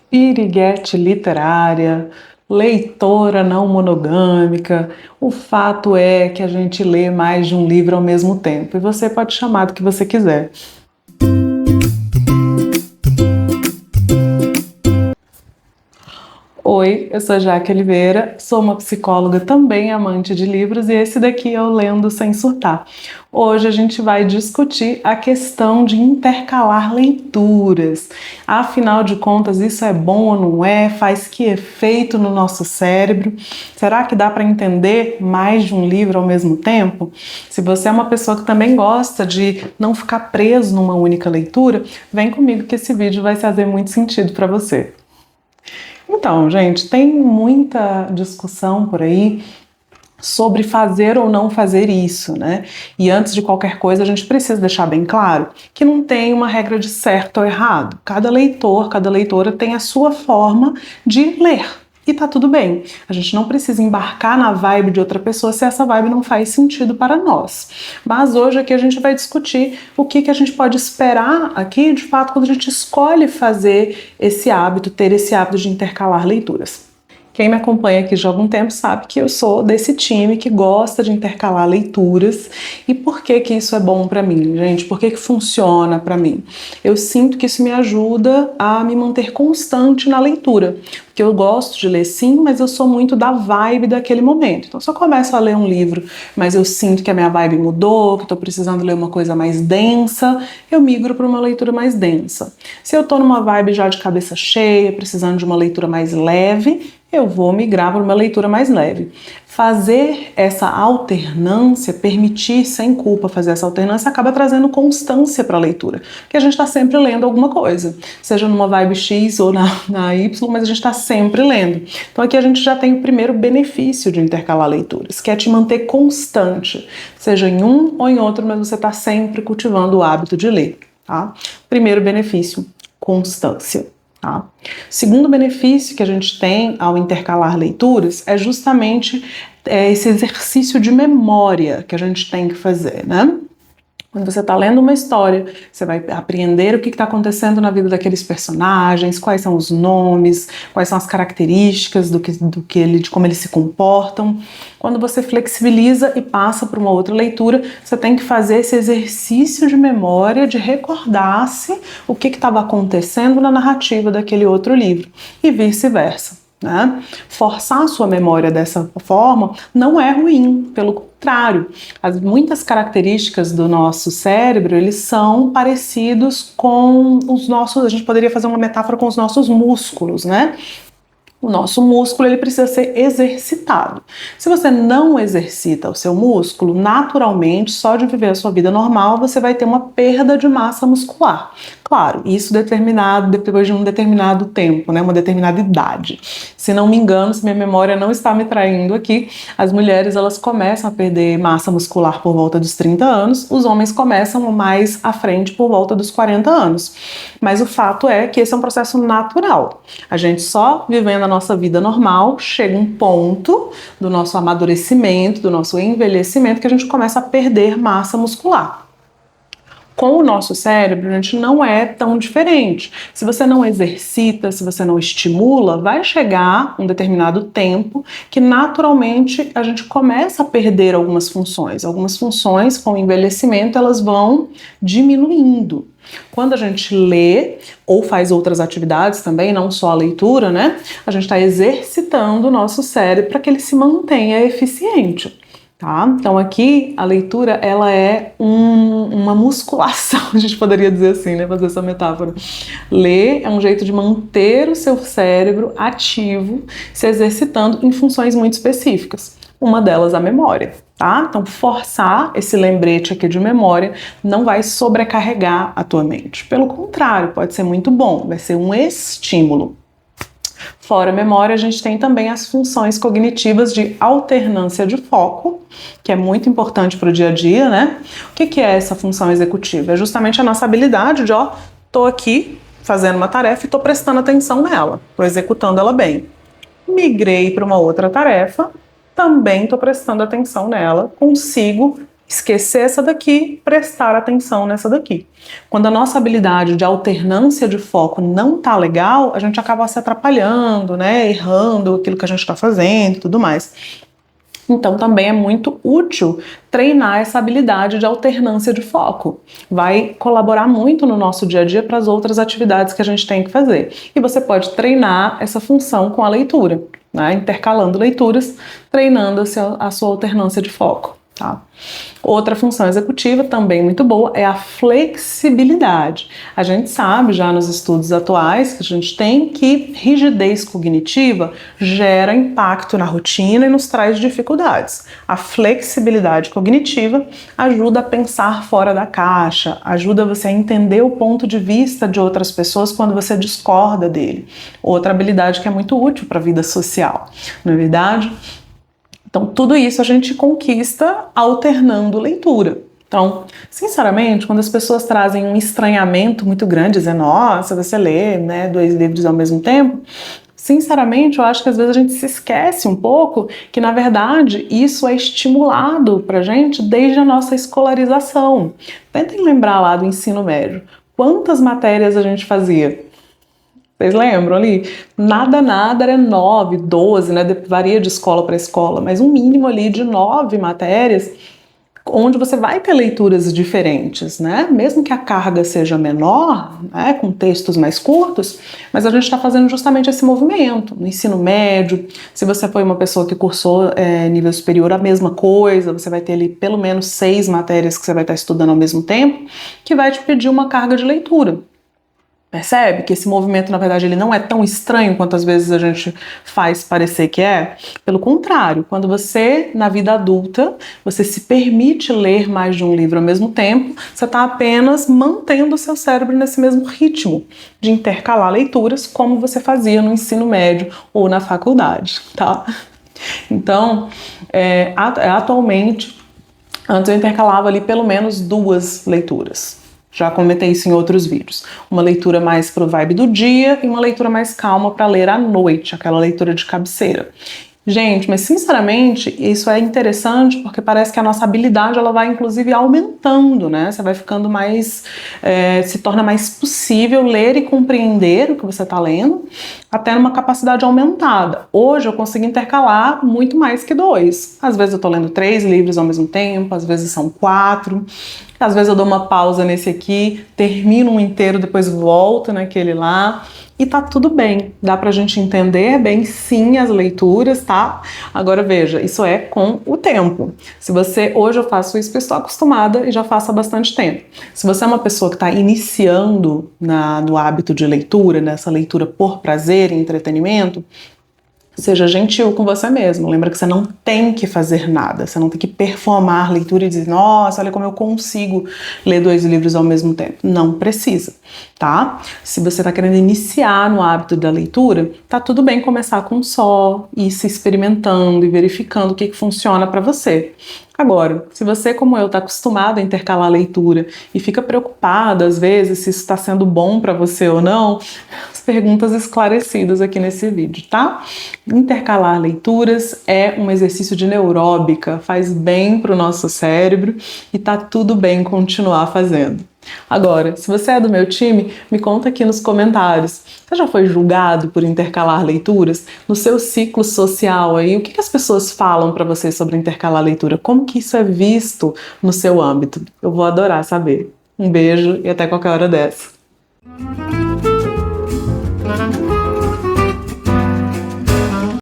Piriguete literária, leitora não monogâmica. O fato é que a gente lê mais de um livro ao mesmo tempo e você pode chamar do que você quiser. Oi, eu sou Jaque Oliveira, sou uma psicóloga também amante de livros e esse daqui é o Lendo Sem Surtar. Hoje a gente vai discutir a questão de intercalar leituras. Afinal de contas, isso é bom ou não é? Faz que efeito no nosso cérebro? Será que dá para entender mais de um livro ao mesmo tempo? Se você é uma pessoa que também gosta de não ficar preso numa única leitura, vem comigo que esse vídeo vai fazer muito sentido para você. Então, gente, tem muita discussão por aí sobre fazer ou não fazer isso, né? E antes de qualquer coisa, a gente precisa deixar bem claro que não tem uma regra de certo ou errado. Cada leitor, cada leitora tem a sua forma de ler. E tá tudo bem. A gente não precisa embarcar na vibe de outra pessoa se essa vibe não faz sentido para nós. Mas hoje aqui a gente vai discutir o que a gente pode esperar aqui, de fato, quando a gente escolhe fazer esse hábito, ter esse hábito de intercalar leituras. Quem me acompanha aqui já há algum tempo sabe que eu sou desse time que gosta de intercalar leituras. E por que isso é bom para mim, gente? Por que funciona para mim? Eu sinto que isso me ajuda a me manter constante na leitura. Porque eu gosto de ler sim, mas eu sou muito da vibe daquele momento. Então, se eu começo a ler um livro, mas eu sinto que a minha vibe mudou, que eu tô precisando ler uma coisa mais densa, eu migro para uma leitura mais densa. Se eu tô numa vibe já de cabeça cheia, precisando de uma leitura mais leve, eu vou migrar para uma leitura mais leve. Fazer essa alternância, permitir sem culpa fazer essa alternância, acaba trazendo constância para a leitura, porque a gente está sempre lendo alguma coisa, seja numa vibe X ou na Y, mas a gente está sempre lendo. Então aqui a gente já tem o primeiro benefício de intercalar leituras, que é te manter constante, seja em um ou em outro, mas você está sempre cultivando o hábito de ler. Tá? Primeiro benefício, constância. Tá? Segundo benefício que a gente tem ao intercalar leituras é justamente esse exercício de memória que a gente tem que fazer, né? Quando você está lendo uma história, você vai aprender o que está acontecendo na vida daqueles personagens, quais são os nomes, quais são as características de como eles se comportam. Quando você flexibiliza e passa para uma outra leitura, você tem que fazer esse exercício de memória, de recordar-se o que estava acontecendo na narrativa daquele outro livro, e vice-versa. Né? Forçar a sua memória dessa forma não é ruim, pelo contrário, muitas características do nosso cérebro, eles são parecidos com os nossos, a gente poderia fazer uma metáfora com os nossos músculos, né? O nosso músculo ele precisa ser exercitado. Se você não exercita o seu músculo, naturalmente, só de viver a sua vida normal, você vai ter uma perda de massa muscular. Claro, isso depois de um determinado tempo, né, uma determinada idade. Se não me engano, se minha memória não está me traindo aqui, as mulheres elas começam a perder massa muscular por volta dos 30 anos, os homens começam mais à frente por volta dos 40 anos. Mas o fato é que esse é um processo natural. A gente só vivendo a nossa vida normal, chega um ponto do nosso amadurecimento, do nosso envelhecimento, que a gente começa a perder massa muscular. Com o nosso cérebro, a gente não é tão diferente. Se você não exercita, se você não estimula, vai chegar um determinado tempo que naturalmente a gente começa a perder algumas funções. Algumas funções, com o envelhecimento, elas vão diminuindo. Quando a gente lê ou faz outras atividades também, não só a leitura, né? A gente está exercitando o nosso cérebro para que ele se mantenha eficiente. Tá? Então aqui a leitura ela é uma musculação, a gente poderia dizer assim, né? Fazer essa metáfora. Ler é um jeito de manter o seu cérebro ativo, se exercitando em funções muito específicas. Uma delas a memória, tá? Então forçar esse lembrete aqui de memória não vai sobrecarregar a tua mente. Pelo contrário, pode ser muito bom, vai ser um estímulo. Fora a memória, a gente tem também as funções cognitivas de alternância de foco, que é muito importante para o dia a dia, né? O que é essa função executiva? É justamente a nossa habilidade de, tô aqui fazendo uma tarefa e tô prestando atenção nela, tô executando ela bem. Migrei para uma outra tarefa, também tô prestando atenção nela, consigo esquecer essa daqui, prestar atenção nessa daqui. Quando a nossa habilidade de alternância de foco não tá legal, a gente acaba se atrapalhando, né, errando aquilo que a gente está fazendo e tudo mais. Então também é muito útil treinar essa habilidade de alternância de foco. Vai colaborar muito no nosso dia a dia para as outras atividades que a gente tem que fazer. E você pode treinar essa função com a leitura, né, intercalando leituras, treinando a sua alternância de foco. Tá? Outra função executiva também muito boa é a flexibilidade. A gente sabe já nos estudos atuais que a gente tem que rigidez cognitiva gera impacto na rotina e nos traz dificuldades. A flexibilidade cognitiva ajuda a pensar fora da caixa, ajuda você a entender o ponto de vista de outras pessoas quando você discorda dele. Outra habilidade que é muito útil para a vida social, não é verdade? Então, tudo isso a gente conquista alternando leitura. Então, sinceramente, quando as pessoas trazem um estranhamento muito grande, dizendo, nossa, você lê, né, 2 livros ao mesmo tempo, sinceramente, eu acho que às vezes a gente se esquece um pouco que, na verdade, isso é estimulado pra gente desde a nossa escolarização. Tentem lembrar lá do ensino médio. Quantas matérias a gente fazia? Vocês lembram ali? Nada era 9, 12, né? Varia de escola para escola, mas um mínimo ali de 9 matérias, onde você vai ter leituras diferentes, né? Mesmo que a carga seja menor, né? Com textos mais curtos, mas a gente está fazendo justamente esse movimento. No ensino médio, se você foi uma pessoa que cursou nível superior, a mesma coisa, você vai ter ali pelo menos 6 matérias que você vai estar estudando ao mesmo tempo, que vai te pedir uma carga de leitura. Percebe que esse movimento, na verdade, ele não é tão estranho quanto às vezes a gente faz parecer que é? Pelo contrário, quando você, na vida adulta, você se permite ler mais de um livro ao mesmo tempo, você está apenas mantendo o seu cérebro nesse mesmo ritmo de intercalar leituras, como você fazia no ensino médio ou na faculdade, tá? Então, atualmente, antes eu intercalava ali pelo menos 2 leituras. Já comentei isso em outros vídeos. Uma leitura mais pro vibe do dia e uma leitura mais calma para ler à noite, aquela leitura de cabeceira. Gente, mas sinceramente, isso é interessante porque parece que a nossa habilidade ela vai inclusive aumentando, né? Você vai ficando mais, se torna mais possível ler e compreender o que você está lendo, até numa capacidade aumentada. Hoje eu consigo intercalar muito mais que 2. Às vezes eu estou lendo 3 livros ao mesmo tempo, às vezes são 4. Às vezes eu dou uma pausa nesse aqui, termino um inteiro, depois volto naquele lá. E tá tudo bem, dá pra gente entender bem sim as leituras, tá? Agora veja, isso é com o tempo. Se você, hoje eu faço isso porque estou acostumada e já faço há bastante tempo. Se você é uma pessoa que está iniciando no hábito de leitura, nessa leitura por prazer e entretenimento, seja gentil com você mesmo. Lembra que você não tem que fazer nada, você não tem que performar leitura e dizer, nossa, olha como eu consigo ler 2 livros ao mesmo tempo. Não precisa, tá? Se você está querendo iniciar no hábito da leitura, tá tudo bem começar com um só, ir se experimentando e verificando o que funciona para você. Agora, se você, como eu, está acostumado a intercalar a leitura e fica preocupado, às vezes, se isso está sendo bom para você ou não, as perguntas esclarecidas aqui nesse vídeo, tá? Intercalar leituras é um exercício de neuróbica, faz bem para o nosso cérebro e tá tudo bem continuar fazendo. Agora, se você é do meu time, me conta aqui nos comentários. Você já foi julgado por intercalar leituras? No seu ciclo social aí, o que as pessoas falam para você sobre intercalar leitura? Como que isso é visto no seu âmbito? Eu vou adorar saber. Um beijo e até qualquer hora dessa.